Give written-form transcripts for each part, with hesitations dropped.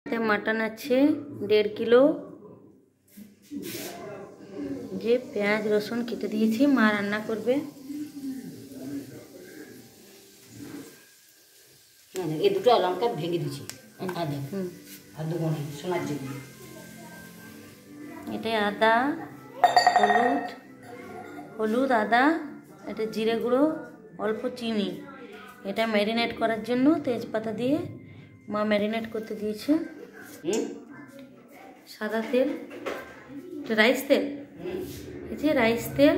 Mutton আছে 1.5 kilo যে পেঁয়াজ রসুন কেটে দিয়েছি মা রান্না করবে। এই দুটো লঙ্কা ভেঙে দিয়েছি আদা আর দুগুণ সোনার জন্য। এটা আদা হলুদ আদা, এটা জিরে গুঁড়ো, অল্প চিনি। এটা ম্যারিনেট করার জন্য তেজপাতা দিয়ে মা ম্যারিনেট করতে দিয়েছে। সাদা তেল, এটা রাইস তেল, এই যে রাইস তেল,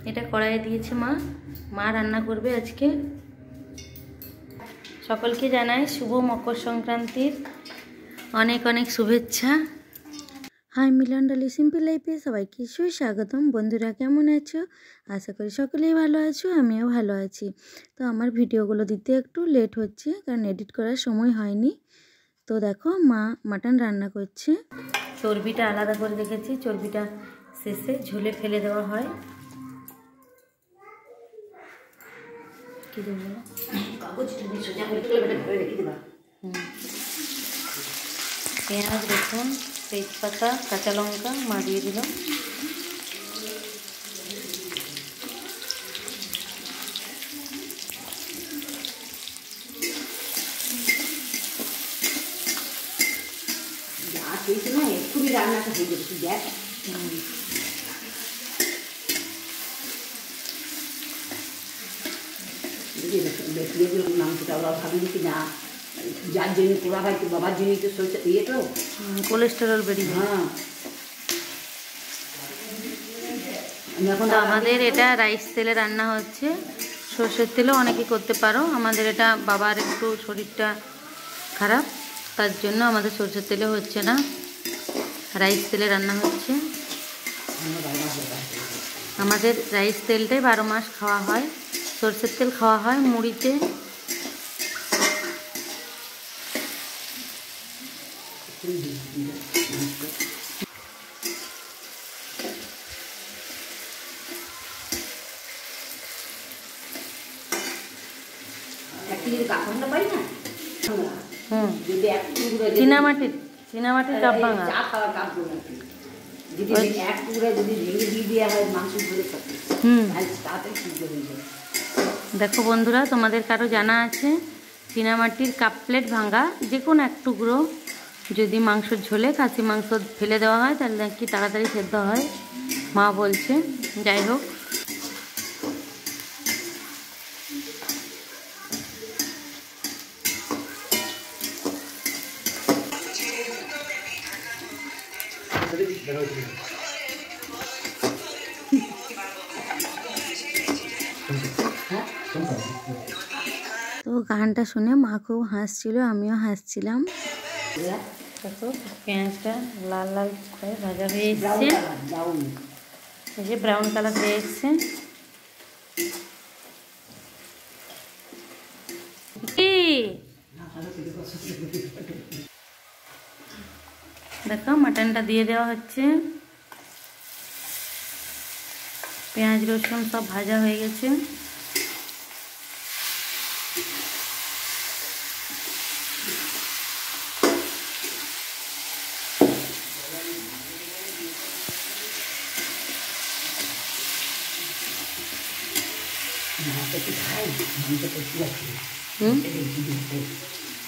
এটা কড়াইয়ে দিয়েছে মা রান্না করবে আজকে। সকলকে জানাই শুভ মকর সংক্রান্তির অনেক অনেক শুভেচ্ছা। হাই মিলন ডলি সিম্পল লাইফে সবাইকে সুস্বাগতম। বন্ধুরা কেমন আছো? আশা করি সকলেই ভালো আছো, আমিও ভালো আছি। তো আমার ভিডিওগুলো দিতে একটু লেট হচ্ছে কারণ এডিট করার সময় হয়নি। তো দেখো মা মাটন রান্না করছে। চর্বিটা আলাদা করে রেখেছি, চর্বিটা শেষে ঝোলে ফেলে দেওয়া হয়। কি দেবো পেঁয়াজ রসুন তেজপাতা কাঁচা লঙ্কা মা দিয়ে দিল। এক্ষুনি রান্নাটা হয়ে যাচ্ছে গ্যাস। মাংসটা ওরা ভাবি কি না যার জন্য পোড়া হয় তো বাবার জন্য তো সরষে ইয়ে তো কোলেস্টেরল বেরিয়ে। হ্যাঁ এখন আমাদের এটা রাইস তেলে রান্না হচ্ছে, সর্ষের তেলেও অনেকে করতে পারো। আমাদের এটা বাবার একটু শরীরটা খারাপ, তার জন্য আমাদের সর্ষের তেলে হচ্ছে না, রাইস তেলে রান্না হচ্ছে। আমাদের রাইস তেলটাই 12 মাস খাওয়া হয়, সর্ষের তেল খাওয়া হয় মুড়িতে। চীনামাটির কাপ ভাঙা দেখো বন্ধুরা, তোমাদের কারো জানা আছে চীনামাটির কাপ প্লেট ভাঙা যে কোনো এক টুকরো যদি মাংসর ঝোলে খাসি মাংস ফেলে দেওয়া হয় তাহলে নাকি তাড়াতাড়ি সেদ্ধ হয় মা বলছে। যাই হোক, তো গানটা শুনে মা খুব হাসছিল, আমিও হাসছিলাম। দেখো পেঁয়াজটা লাল লাল করে ভাজা হয়ে এসছে, এই যে ব্রাউন কালার হয়ে এসছে। দেখো মাটনটা দিয়ে দেওয়া হচ্ছে, পেঁয়াজ রসুন সব ভাজা হয়ে গেছে।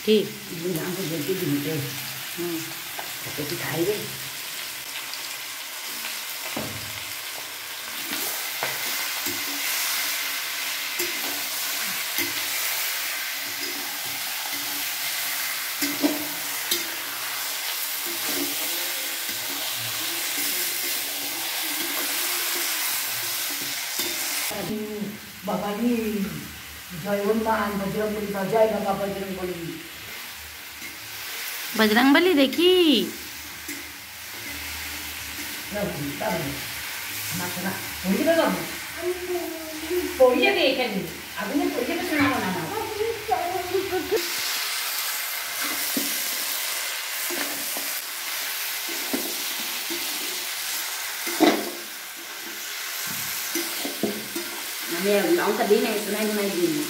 ঠিক খাই রে বাবাজি জয় হনুমান বজরংবলী, জয় বাবা বজরংবলী। বজরংবলী দেখি পড়িয়ে দে এখানে আগুনে পড়িয়ে তো শোনাবো না। আমি লঙ্কা দিই না, শোনাই শোনাই দিই না।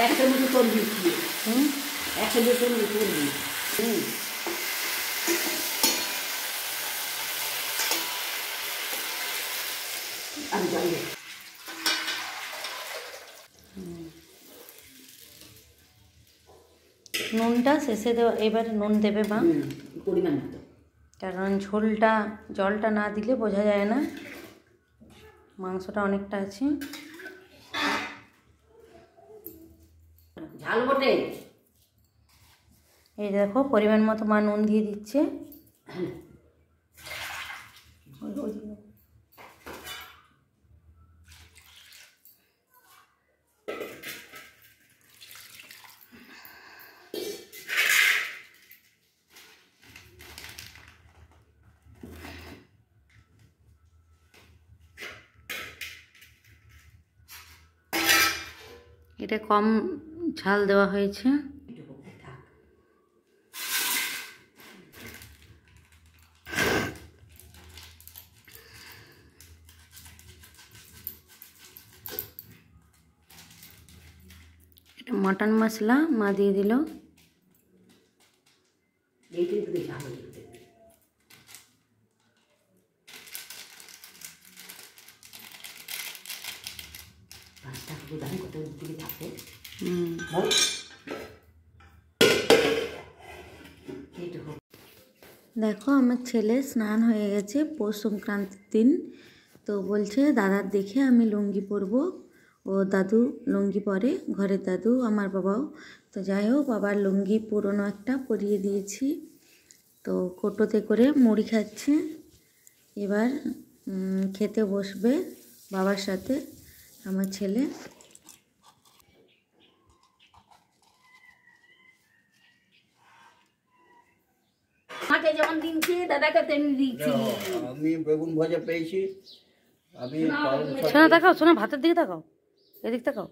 একটা মতো করবি হুম একটা মতো করবি আমি জানি নুনটা শেষে দেওয়া, এবার নুন দেবে মা, পরিমাণ মতো। কারণ ঝোলটা জলটা না দিলে বোঝা যায় না, মাংসটা অনেকটা আছে। ঝাল বটে। এই দেখো পরিমাণ মতো মা নুন দিয়ে দিচ্ছে। এটা কম ঝাল দেওয়া হয়েছে। এটা মটন মশলা মা দিয়ে দিল। দেখো আমার ছেলে স্নান হয়ে গেছে পৌষ সংক্রান্তির দিন, তো বলছে দাদার দেখে আমি লুঙ্গি পরবো। ও দাদু লুঙ্গি পরে, ঘরের দাদু আমার বাবাও। তো যাই হোক বাবার লুঙ্গি পুরনো একটা পরিয়ে দিয়েছি। তো কোটোতে করে মুড়ি খাচ্ছে। এবার খেতে বসবে বাবার সাথে আমার ছেলে। আমাকে যেমন দিনছি দাদাকে তেমনি দিচ্ছি। আমি বেগুন ভাজা পেয়েছি। আমি শোনা তাকাও, শোনা ভাতের দিকে তাকাও, এদিক তাকাও।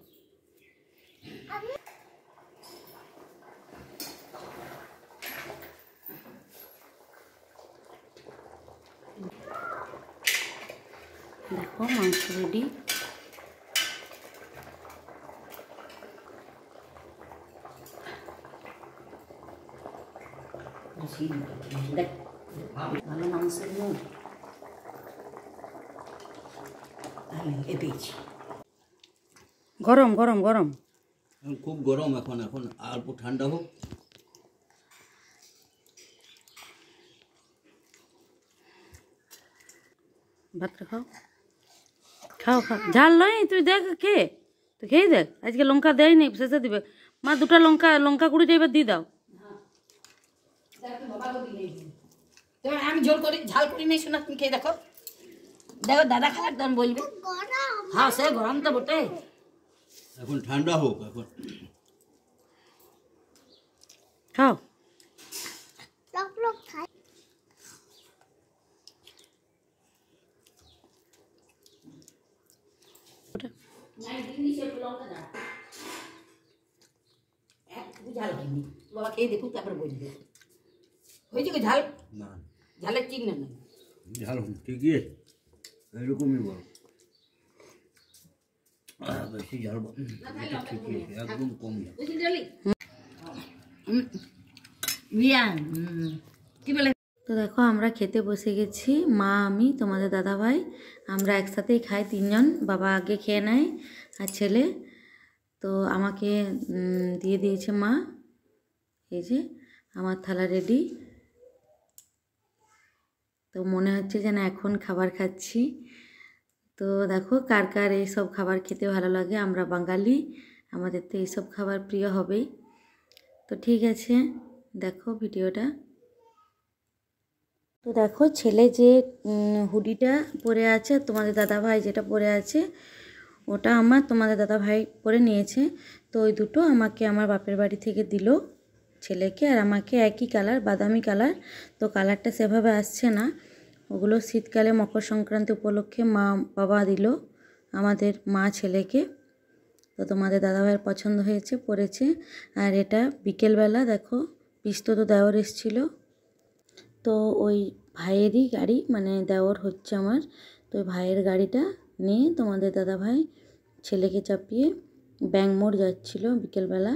দেখো মাংস রেডি। দেখ ভালো মাংসের মুখ এ পেয়েছি। গরম গরম গরম। খুব গরম এখন, অল্প ঠান্ডা হোক। ভাতটা খাও, খাও খাও। ঝাল নয়, তুই দেখ খেয়ে, তুই খেয়ে দেখ। আজকে লঙ্কা দেয়নি, শেষে দিবে মা। দুটা লঙ্কা কুড়িটা এবার দিয়ে দাও। আমি ঝোল করি, ঝাল করি নাই শোনা, তুমি খেয়ে দেখো। দেখো দাদা খাবার তখন বলবে। হ্যাঁ সে গরম তো বটে, এখন ঠান্ডা হোক এখন। খাও। ঝাল হয়নি, বাবা খেয়ে দেখুন তারপরে বলবে হয়েছে কি ঝাল। না ঝালের চিহ্ন নেই। ঝাল ঠিকই আছে, এরকমই বল। বেশি ঝাল ঠিকই আছে, একদম কম ঝাল। কি বলে। তো দেখো আমরা খেতে বসে গেছি, মা আমি তোমাদের দাদা ভাই, আমরা একসাথেই খাই তিনজন। বাবা আগে খেয়ে নেয় আর ছেলে। তো আমাকে দিয়ে দিয়েছে মা, এই যে আমার থালা রেডি। তো মনে হচ্ছে যেন এখন খাবার খাচ্ছি। তো দেখো কার কার এইসব খাবার খেতে ভালো লাগে, আমরা বাঙালি, আমাদের তো এইসব খাবার প্রিয় হবেই। তো ঠিক আছে, দেখো ভিডিওটা। তো দেখো ছেলে যে হুডিটা পরে আছে, তোমাদের দাদা ভাই যেটা পরে আছে, ওটা আমার তোমাদের দাদা ভাই পরে নিয়েছে। তো ওই দুটো আমাকে আমার বাপের বাড়ি থেকে দিল, ছেলেকে আর আমাকে একই কালার, বাদামি কালার। তো কালারটা সেভাবে আসছে না, ওগুলো শীতকালে মকর সংক্রান্তি উপলক্ষে মা বাবা দিল আমাদের মা ছেলেকে। তো তোমাদের দাদাভাইয়ের পছন্দ হয়েছে, পরেছে। আর এটা বিকেলবেলা দেখো পিস্তত দেওয়ার এসেছিল, তো ওই ভাইয়েরই গাড়ি, মানে দেওর হচ্ছে আমার, তো ওই ভাইয়ের গাড়িটা নিয়ে তোমাদের দাদাভাই ছেলেকে চাপিয়ে ব্যাঙ্ক মোড় যাচ্ছিল বিকেলবেলা।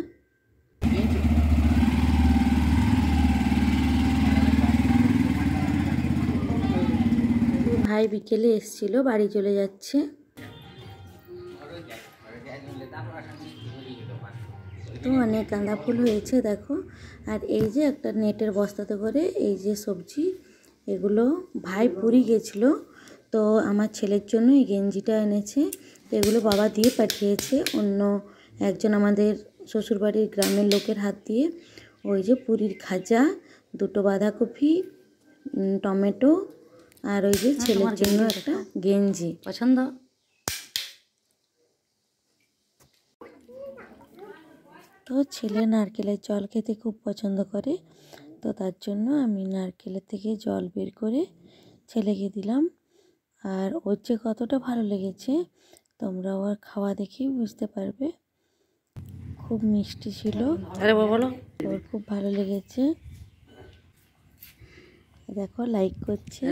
ভাই বিকেলে এসছিল, বাড়ি চলে যাচ্ছে। তো অনেক গাঁদা ফুল হয়েছে দেখো। আর এই যে একটা নেটের বস্তাতে করে এই যে সবজি, এগুলো ভাই পুরী গেছিলো, তো আমার ছেলের জন্য এই গেঞ্জিটা এনেছে। তো এগুলো বাবা দিয়ে পাঠিয়েছে অন্য একজন আমাদের শ্বশুরবাড়ির গ্রামের লোকের হাত দিয়ে। ওই যে পুরীর খাজা, দুটো বাঁধাকপি, টমেটো, আর ওই যে ছেলের জন্য একটা গেঞ্জি। পছন্দ? তো ছেলে নারকেলের জল খেতে খুব পছন্দ করে, তো তার জন্য আমি নারকেলের থেকে জল বের করে ছেলেকে দিলাম। আর ওর যে কতটা ভালো লেগেছে তোমরা ওর খাওয়া দেখেই বুঝতে পারবে। খুব মিষ্টি ছিল। আরে বলো। ওর খুব ভালো লেগেছে, দেখো লাইক করছে।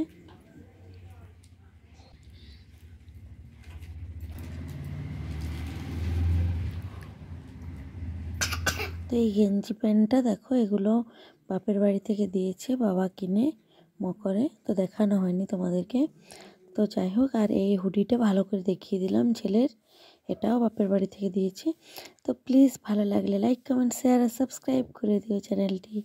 তো এই গেঞ্জি প্যান্টটা দেখো, এগুলো বাপের বাড়ি থেকে দিয়েছে বাবা কিনে মকরে, তো দেখানো হয়নি তোমাদেরকে। তো যাই হোক, আর এই হুডিটা ভালো করে দেখিয়ে দিলাম ছেলের, এটাও বাপের বাড়ি থেকে দিয়েছে। তো প্লিজ ভালো লাগলে লাইক, কমেন্ট, শেয়ার আর সাবস্ক্রাইব করে দিও চ্যানেলটি।